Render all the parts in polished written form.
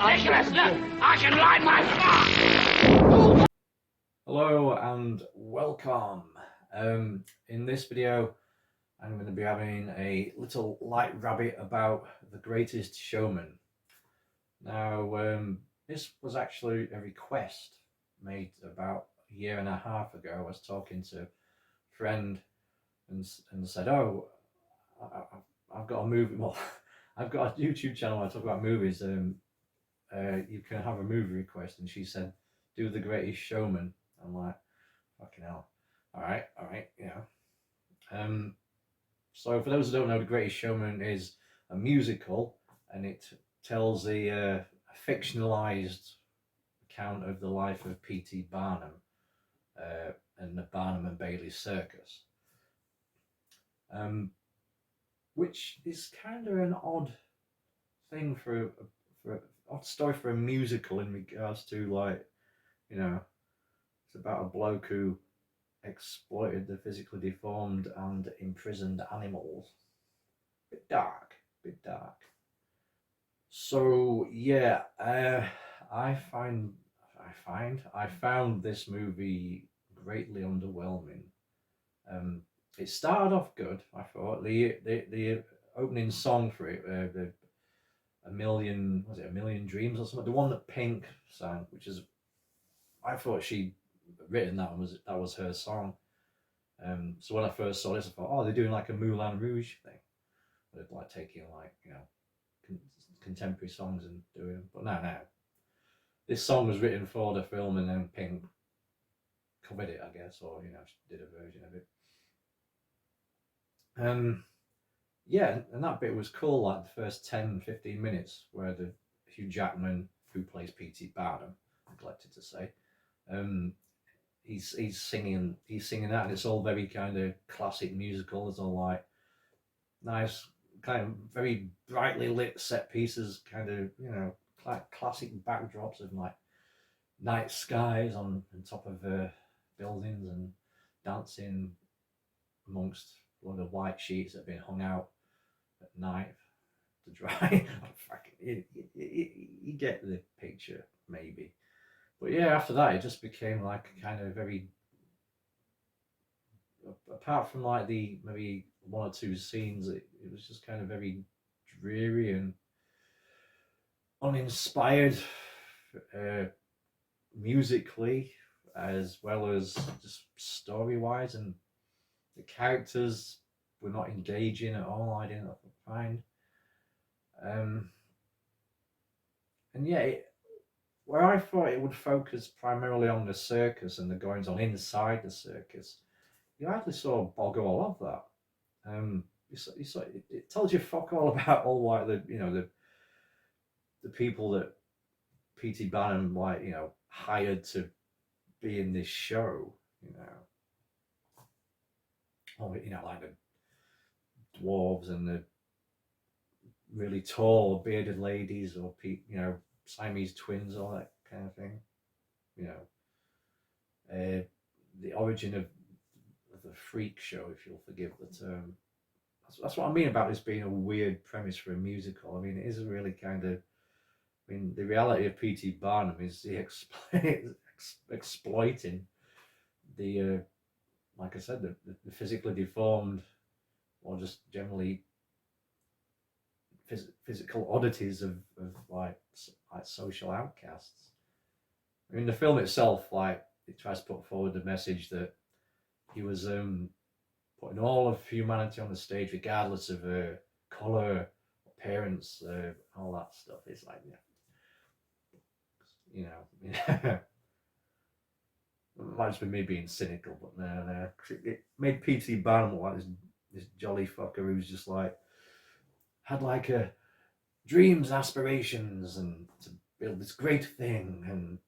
ridiculous. Look, I can light my fire. Hello and welcome. In this video, I'm going to be having a little light rabbit about The Greatest Showman. Now, this was actually a request made about a year and a half ago. I was talking to a friend and said, "Oh, I've got a movie. Well, I've got a YouTube channel where I talk about movies. You can have a movie request." And she said, "Do The Greatest Showman." I'm like, fucking hell. All right, So for those who don't know, The Greatest Showman is a musical, and it tells a fictionalized account of the life of P.T. Barnum and the Barnum and Bailey Circus, which is kind of an odd thing for an odd story for a musical in regards to, like, it's about a bloke who exploited the physically deformed and imprisoned animals. Bit dark. So yeah, I found this movie greatly underwhelming. It started off good. I thought the opening song for it, a million dreams or something, the one that Pink sang, which is, I thought she'd written that was her song. So when I first saw this, I thought, oh, they're doing like a Moulin Rouge thing. They're like taking, like, contemporary songs and doing them. But no. This song was written for the film, and then Pink covered it, I guess, or did a version of it. Yeah, and that bit was cool, like the first 10-15 minutes, where the Hugh Jackman, who plays P.T. Barnum, neglected to say, he's singing that, and it's all very kind of classic musical. It's all like nice, kind of very brightly lit set pieces, kind of classic backdrops of like night skies on top of buildings, and dancing amongst a lot of white sheets that have been hung out at night to dry. You get the picture, maybe. But yeah, after that, it just became like kind of very, apart from like the maybe one or two scenes, it was just kind of very dreary and uninspired, musically, as well as just story wise, and the characters were not engaging at all. I didn't find. And yeah, where I thought it would focus primarily on the circus and the goings on inside the circus, you actually saw bog all of that. It tells you fuck all about all, like, the people that P.T. Barnum, like, hired to be in this show, or like the dwarves and the really tall bearded ladies, or Siamese twins, all that kind of thing. The origin of the freak show, if you'll forgive the term. That's what I mean about this being a weird premise for a musical. I mean, it is really kind of. I mean, the reality of P.T. Barnum is exploiting the, like I said, the physically deformed, or just generally physical oddities of like social outcasts. I mean, the film itself, like, it tries to put forward the message that he was putting all of humanity on the stage, regardless of color, appearance, all that stuff. It's like, it might just be me being cynical, but no. It made P.T. Barnum like this jolly fucker who's just like had like dreams, aspirations, and to build this great thing. And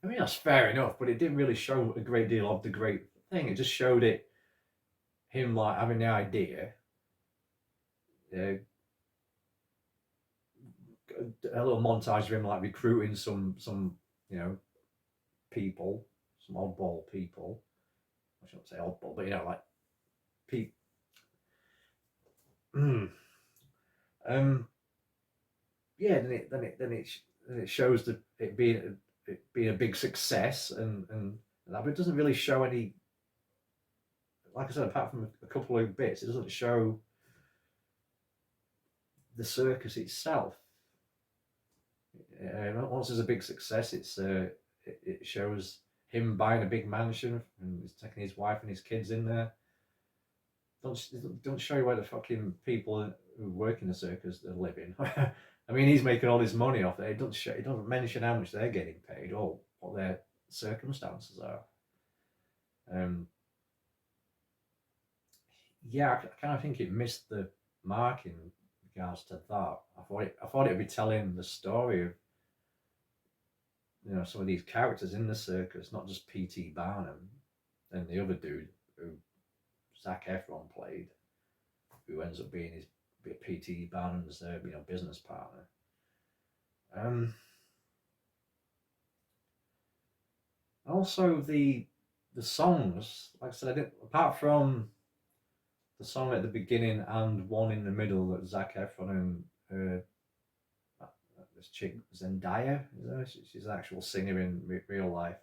I mean, that's fair enough, but it didn't really show a great deal of the great thing. It just showed him like having the idea, a little montage of him like recruiting some people, some oddball people. I shouldn't say oddball, but like yeah, then it shows that it being a big success and that, but it doesn't really show any. Like I said, apart from a couple of bits, it doesn't show the circus itself. Once there's a big success, it shows him buying a big mansion and he's taking his wife and his kids in there. Don't show you where the fucking people who work in the circus are living. I mean, he's making all this money off it. It doesn't mention how much they're getting paid or what their circumstances are. Yeah, I kind of think it missed the mark in regards to that. I thought it would be telling the story of some of these characters in the circus, not just P.T. Barnum and the other dude who Zac Efron played, who ends up being his P.T. Barnum's business partner. Also the songs, like I said, apart from the song at the beginning and one in the middle that Zac Efron and this chick Zendaya, she's an actual singer in real life.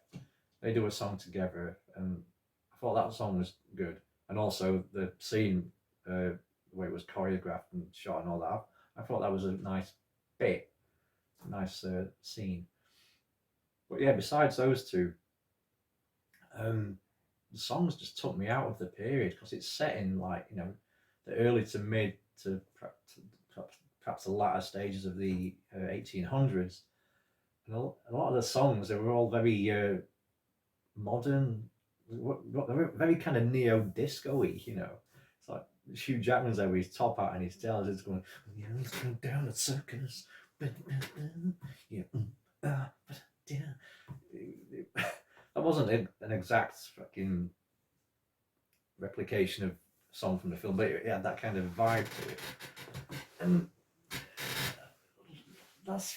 They do a song together, and I thought that song was good. And also the scene, the way it was choreographed and shot and all that, I thought that was a nice bit, nice scene. But yeah, besides those two, the songs just took me out of the period because it's set in the early to mid to perhaps the latter stages of the 1800s, and a lot of the songs, they were all very modern. They were very kind of neo disco-y, It's like Hugh Jackman's there with his top hat and his tail is going, yeah, let's go down the circus. Yeah, that wasn't an exact fucking replication of a song from the film, but it had that kind of vibe to it. And that's.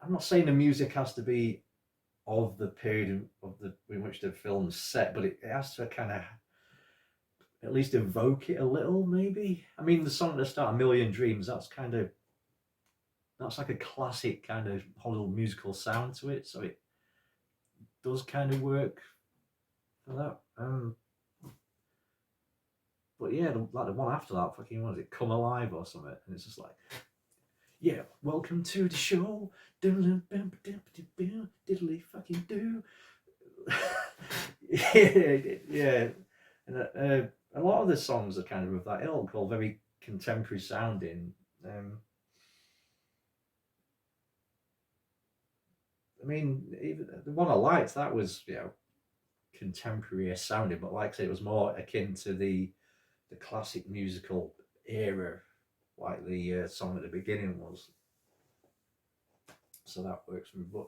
I'm not saying the music has to be of the period in which the film's set, but it has to kind of at least evoke it a little, maybe. I mean, the song at the start, "A Million Dreams," that's like a classic kind of Hollywood musical sound to it, so it does kind of work for that. But yeah, like the one after that, fucking, what is it, "Come Alive" or something, and it's just like, yeah, welcome to the show, diddly fucking do. Yeah, and a lot of the songs are kind of that ilk, all very contemporary sounding. I mean, even the one I liked, that was contemporary sounding, but like I say, it was more akin to the classic musical era, like the song at the beginning was. So that works for me. But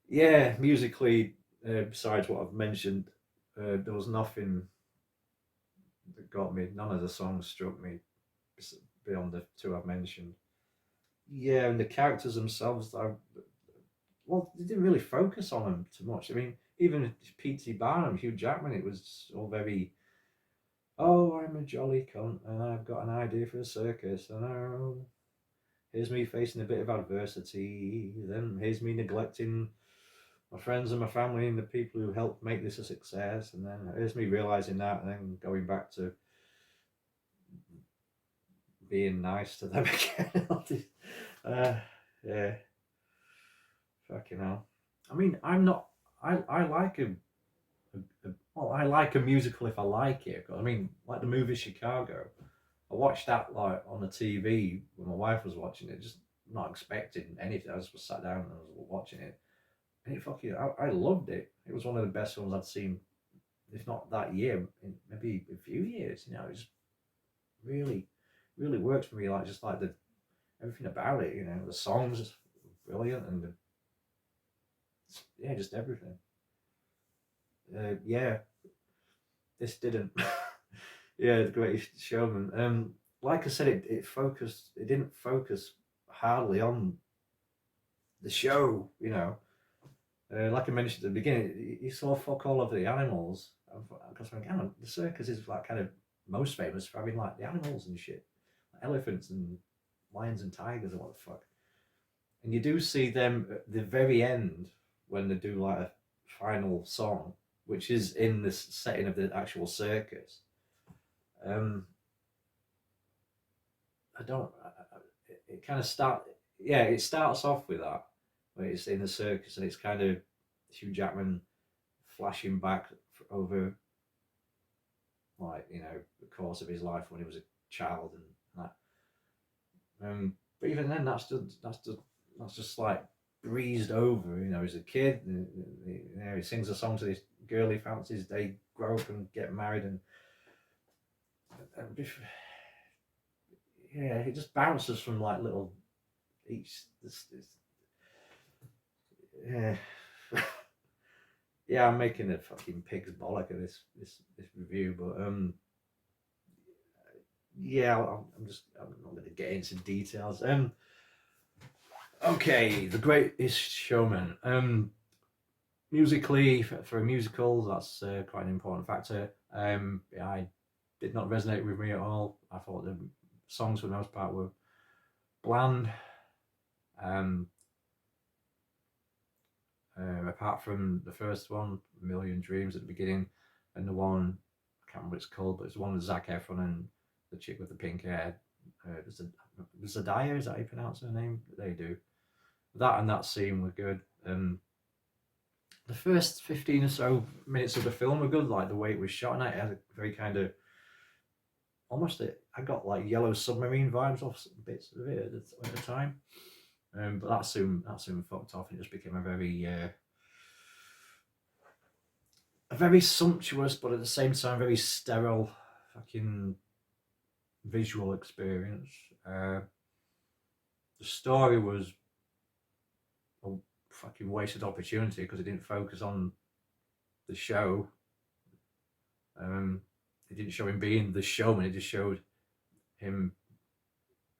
yeah, musically, besides what I've mentioned, there was nothing that got me. None of the songs struck me beyond the two I've mentioned. Yeah, and the characters themselves, they didn't really focus on them too much. I mean, even P.T. Barnum, Hugh Jackman, it was all very, oh, I'm a jolly cunt and I've got an idea for a circus, and oh, here's me facing a bit of adversity, then here's me neglecting my friends and my family and the people who helped make this a success, and then here's me realizing that and then going back to being nice to them again. Yeah, fucking hell. I mean, I'm not. I like well, I like a musical if I like it. I mean, like the movie Chicago. I watched that like on the TV when my wife was watching it, just not expecting anything. I just was sat down and I was watching it, and I loved it. It was one of the best films I'd seen, if not that year, in maybe a few years. It just really, really worked for me. Like just like everything about it. The songs brilliant, and just everything. Yeah, this didn't. Yeah, The Greatest Showman. Like I said, it didn't focus hardly on the show. Like I mentioned at the beginning, you saw fuck all of the animals. Because the circus is like kind of most famous for having like the animals and shit, like elephants and lions and tigers or what the fuck. And you do see them at the very end when they do like a final song, which is in the setting of the actual circus. Um, I don't. It kind of start. Yeah, it starts off with that where it's in the circus and it's kind of Hugh Jackman flashing back over, like, the course of his life when he was a child and that. But even then, that's just like breezed over. He's a kid. He sings a song to this girl he fancies. They grow up and get married, and yeah, it just bounces from like little each. Yeah. Yeah, I'm making a fucking pig's bollock of this review, but yeah, I'm not going to get into details. Okay, The Greatest Showman. Musically, for a musical, that's quite an important factor. I did not resonate with me at all. I thought the songs for the most part were bland. Apart from the first one, A Million Dreams at the beginning, and the one, I can't remember what it's called, but it's the one with Zac Efron and the chick with the pink hair. Zendaya, is that how you pronounce her name? They do. That and that scene were good. The first 15 or so minutes of the film were good, like the way it was shot, and it had a very kind of I got like Yellow Submarine vibes off bits of it at the time. But that soon fucked off, and it just became a very sumptuous, but at the same time very sterile, fucking visual experience. The story was a fucking wasted opportunity because it didn't focus on the show. It didn't show him being the showman. It just showed him,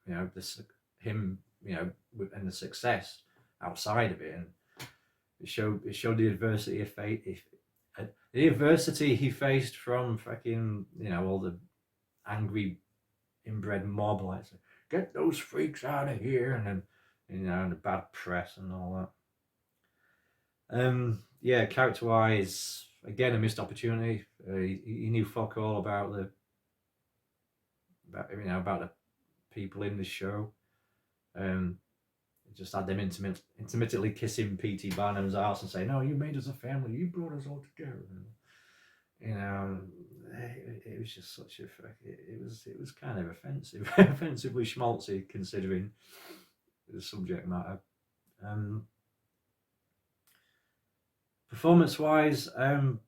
him, and the success outside of it, and it showed the adversity the adversity he faced from fucking all the angry inbred mob, like, get those freaks out of here, and then and the bad press and all that. Yeah, character wise, again a missed opportunity. He knew fuck all about the people in the show. Just had them intermittently kissing P.T. Barnum's ass and saying, "No, you made us a family. You brought us all together." It was just such a it was kind of offensive, offensively schmaltzy considering the subject matter. Performance-wise, there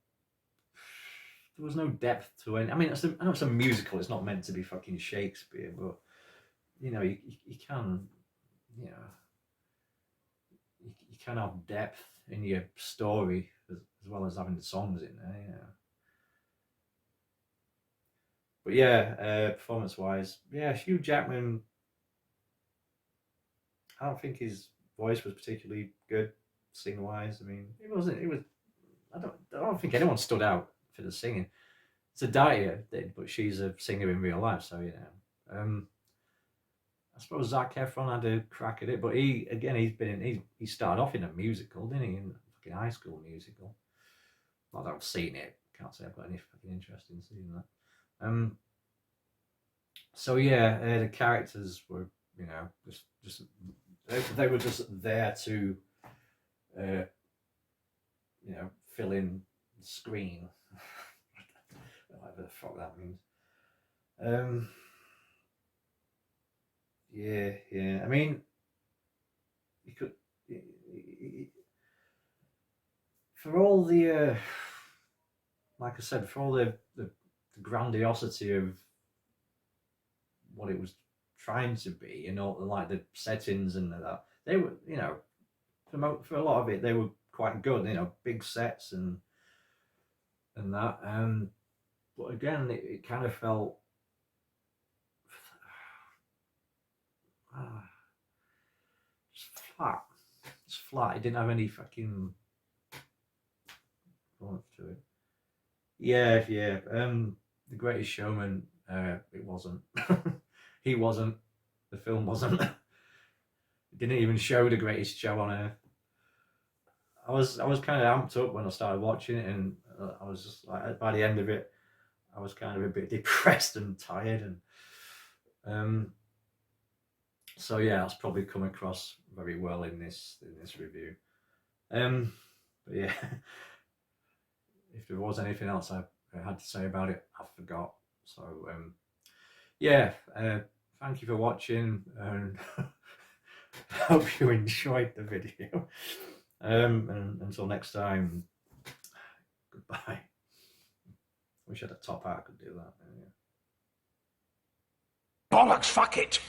was no depth to it. I mean, I know it's a musical. It's not meant to be fucking Shakespeare, but you can, you can have depth in your story as well as having the songs in there. But yeah, performance-wise, yeah, Hugh Jackman. I don't think his voice was particularly good, sing-wise. I mean, it wasn't. It was. I don't think anyone stood out for the singing. Zendaya did, but she's a singer in real life, so I suppose Zac Efron had a crack at it, but he started off in a musical, didn't he? In a fucking High School Musical. Not that I've seen it. Can't say I've got any fucking interest in seeing that. So yeah, the characters were, just they were just there to, fill in the screen, whatever the fuck that means. Yeah. I mean, you could, for all the, like I said, for all the grandiosity of what it was trying to be, like the settings and that, they were, for a lot of it, they were quite good, big sets and that. But again, it kind of felt just flat. It's flat. It didn't have any fucking warmth to it. Yeah. The Greatest Showman. It wasn't. He wasn't. The film wasn't. It didn't even show the greatest show on earth. I was kind of amped up when I started watching it, and I was just like, by the end of it, I was kind of a bit depressed and tired, and so yeah, that's probably come across very well in this review. But yeah, if there was anything else I had to say about it, I forgot. So yeah, thank you for watching, and hope you enjoyed the video. And until next time, goodbye. Wish I had a top hat, I could do that. Yeah. Bollocks, fuck it.